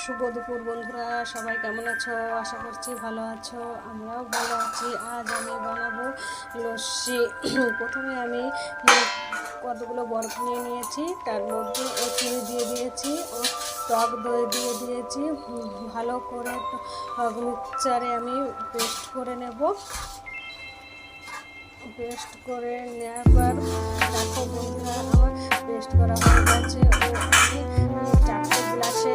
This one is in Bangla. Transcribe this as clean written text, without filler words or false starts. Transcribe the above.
শুভ দুপুর বন্ধুরা, সবাই কেমন আছো? আশা করছি ভালো আছো। আমরাও ভালো আছি। আজ আমি বানাবো লস্যি। প্রথমে আমি কতগুলো বরফ নিয়ে নিয়েছি, তার মধ্যে চিনি দিয়ে দিয়েছি ও টক দই দিয়ে দিয়েছি। ভালো করে মিক্সচারে আমি পেস্ট করে নেব। পেস্ট করে নেওয়ার পর দেখো বন্ধুরা, আমার পেস্ট করা হয়ে গেছে ও আমি 4টে গ্লাসে